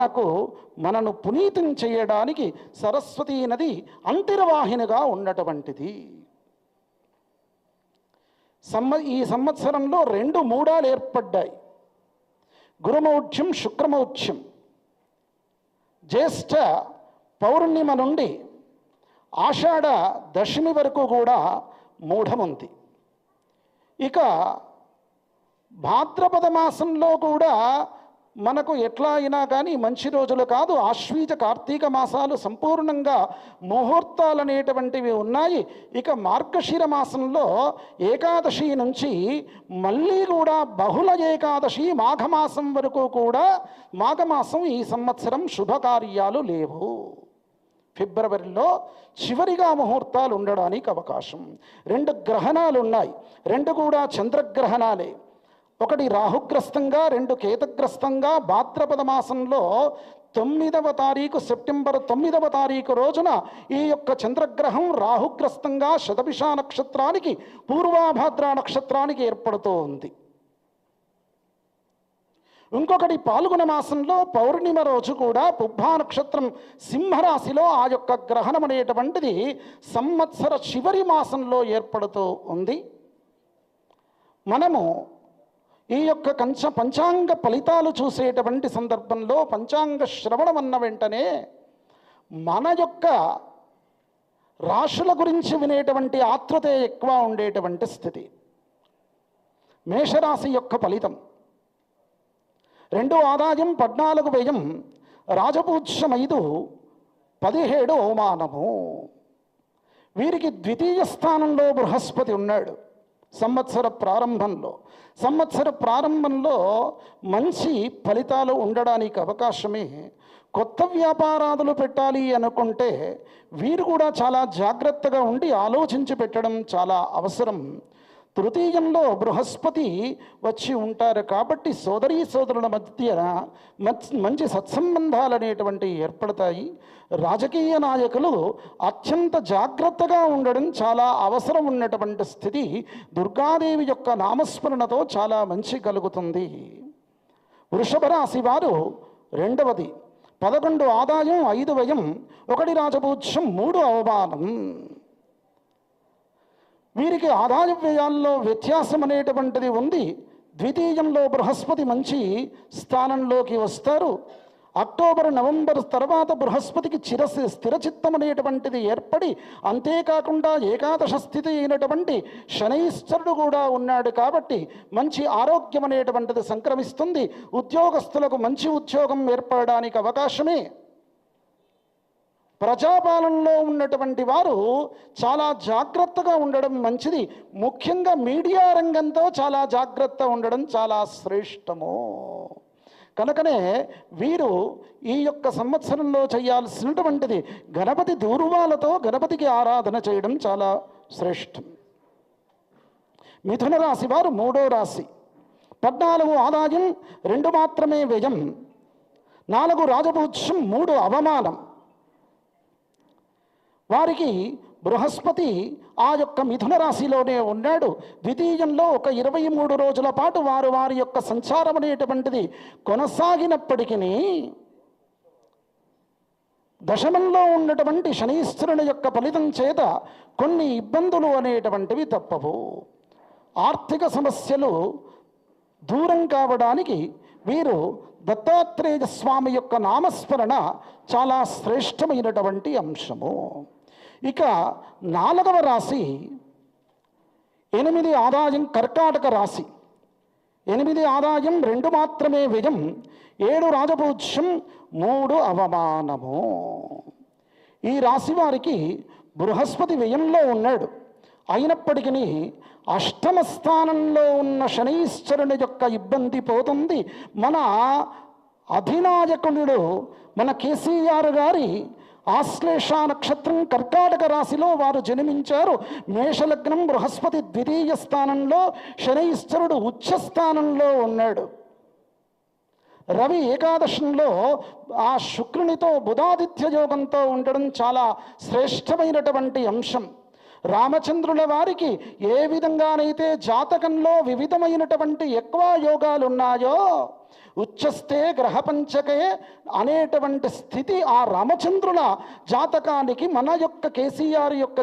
నాకు మనను పునీతం చేయడానికి సరస్వతీ నది అంతర్వాహినిగా ఉన్నటువంటిది. ఈ సంవత్సరంలో 2 మూడాలు ఏర్పడ్డాయి. గురుమౌఢ్యం, శుక్రమౌఢ్యం. జ్యేష్ఠ పౌర్ణిమ నుండి ఆషాఢ దశమి వరకు కూడా మూఢముంది. ఇక భాద్రపద మాసంలో కూడా మనకు ఎట్లా అయినా కానీ మంచి రోజులు కాదు. ఆశ్వీజ కార్తీక మాసాలు సంపూర్ణంగా ముహూర్తాలు అనేటువంటివి ఉన్నాయి. ఇక మార్గశిర మాసంలో ఏకాదశి నుంచి మళ్ళీ కూడా బహుళ ఏకాదశి మాఘమాసం వరకు కూడా, మాఘమాసం ఈ సంవత్సరం శుభకార్యాలు లేవు. ఫిబ్రవరిలో చివరిగా ముహూర్తాలు ఉండడానికి అవకాశం. 2 గ్రహణాలు ఉన్నాయి, 2 కూడా చంద్రగ్రహణాలే. ఒకటి రాహుగ్రస్తంగా, 2 కేతుగ్రస్తంగా. భాద్రపద మాసంలో 9వ తారీఖు, సెప్టెంబర్ 9వ తారీఖు రోజున ఈ యొక్క చంద్రగ్రహం రాహుగ్రస్తంగా శతభిష నక్షత్రానికి, పూర్వాభాద్ర నక్షత్రానికి ఏర్పడుతూ ఉంది. ఇంకొకటి పాల్గొన మాసంలో పౌర్ణిమ రోజు కూడా పుబ్బా నక్షత్రం సింహరాశిలో ఆ యొక్క గ్రహణం అనేటువంటిది సంవత్సర చివరి మాసంలో ఏర్పడుతూ ఉంది. మనము ఈ యొక్క పంచాంగ ఫలితాలు చూసేటువంటి సందర్భంలో పంచాంగ శ్రవణం అన్న వెంటనే మన యొక్క రాశుల గురించి వినేటువంటి ఆతృత ఎక్కువ ఉండేటువంటి స్థితి. మేషరాశి యొక్క ఫలితం: 2 ఆదాయం, 14 వ్యయం, రాజపూజ్యం 5, 17 అవమానము. వీరికి ద్వితీయ స్థానంలో బృహస్పతి ఉన్నాడు. సంవత్సర ప్రారంభంలో మంచి ఫలితాలు ఉండడానికి అవకాశమే. కొత్త వ్యాపారాలు పెట్టాలి అనుకుంటే వీరు కూడా చాలా జాగ్రత్తగా ఉండి ఆలోచించి పెట్టడం చాలా అవసరం. తృతీయంలో బృహస్పతి వచ్చి ఉంటారు కాబట్టి సోదరీ సోదరుల మధ్య మంచి సత్సంబంధాలు అనేటువంటివి ఏర్పడతాయి. రాజకీయ నాయకులు అత్యంత జాగ్రత్తగా ఉండడం చాలా అవసరం ఉన్నటువంటి స్థితి. దుర్గాదేవి యొక్క నామస్మరణతో చాలా మంచి కలుగుతుంది. వృషభ రాశి వారు 2వది, 11 ఆదాయం, 5 వ్యయం, 1 రాజపూజ్యం, 3 అవమానం. వీరికి ఆదాయ వ్యయాల్లో వ్యత్యాసం అనేటువంటిది ఉంది. ద్వితీయంలో బృహస్పతి మంచి స్థానంలోకి వస్తారు. అక్టోబర్, నవంబర్ తర్వాత బృహస్పతికి స్థిరచిత్తం అనేటువంటిది ఏర్పడి, అంతేకాకుండా ఏకాదశ స్థితి అయినటువంటి శనైశ్వరుడు కూడా ఉన్నాడు కాబట్టి మంచి ఆరోగ్యం అనేటువంటిది సంక్రమిస్తుంది. ఉద్యోగస్తులకు మంచి ఉద్యోగం ఏర్పడడానికి అవకాశమే. ప్రజాపాలనలో ఉన్నటువంటి వారు చాలా జాగ్రత్తగా ఉండడం మంచిది. ముఖ్యంగా మీడియా రంగంతో చాలా జాగ్రత్త ఉండడం చాలా శ్రేష్టము. కనుకనే వీరు ఈ యొక్క సంవత్సరంలో చేయాల్సినటువంటిది గణపతి దూర్వాలతో గణపతికి ఆరాధన చేయడం చాలా శ్రేష్టం. మిథున రాశి వారు 3వ రాశి, 14 ఆదాయం, 2 మాత్రమే వ్యయం, 4 రాజపూజ్యం, 3 అవమానం. వారికి బృహస్పతి ఆ యొక్క మిథున రాశిలోనే ఉన్నాడు. ద్వితీయంలో ఒక 23 రోజుల పాటు వారి యొక్క సంచారం అనేటువంటిది కొనసాగినప్పటికీ దశమంలో ఉన్నటువంటి శనీశ్వరుని యొక్క ఫలితం చేత కొన్ని ఇబ్బందులు అనేటువంటివి తప్పవు. ఆర్థిక సమస్యలు దూరం కావడానికి వీరు దత్తాత్రేయ స్వామి యొక్క నామస్మరణ చాలా శ్రేష్టమైనటువంటి అంశము. ఇక 4వ రాశి 8 ఆదాయం, కర్కాటక రాశి. 8 ఆదాయం, 2 మాత్రమే వ్యయం, 7 రాజపూజ్యం, 3 అవమానము. ఈ రాశి వారికి బృహస్పతి వ్యయంలో ఉన్నాడు. అయినప్పటికీ అష్టమ స్థానంలో ఉన్న శనీశ్వరుని యొక్క ఇబ్బంది పోతుంది. మన అధినాయకుడు మన కేసీఆర్ గారి ఆశ్లేష నక్షత్రం కర్కాటక రాశిలో వారు జన్మించారు. మేషలగ్నం, బృహస్పతి ద్వితీయ స్థానంలో, శనీశ్వరుడు ఉచ్చ స్థానంలో ఉన్నాడు. రవి ఏకాదశంలో ఆ శుక్రునితో బుధాదిత్య యోగంతో ఉండడం చాలా శ్రేష్టమైనటువంటి అంశం. రామచంద్రుల వారికి ఏ విధంగానైతే జాతకంలో వివిధమైనటువంటి ఎక్కువ యోగాలు ఉన్నాయో ఉచ్చస్తే గ్రహపంచకే అనేటువంటి స్థితి ఆ రామచంద్రుల జాతకానికి మన యొక్క కేసీఆర్ యొక్క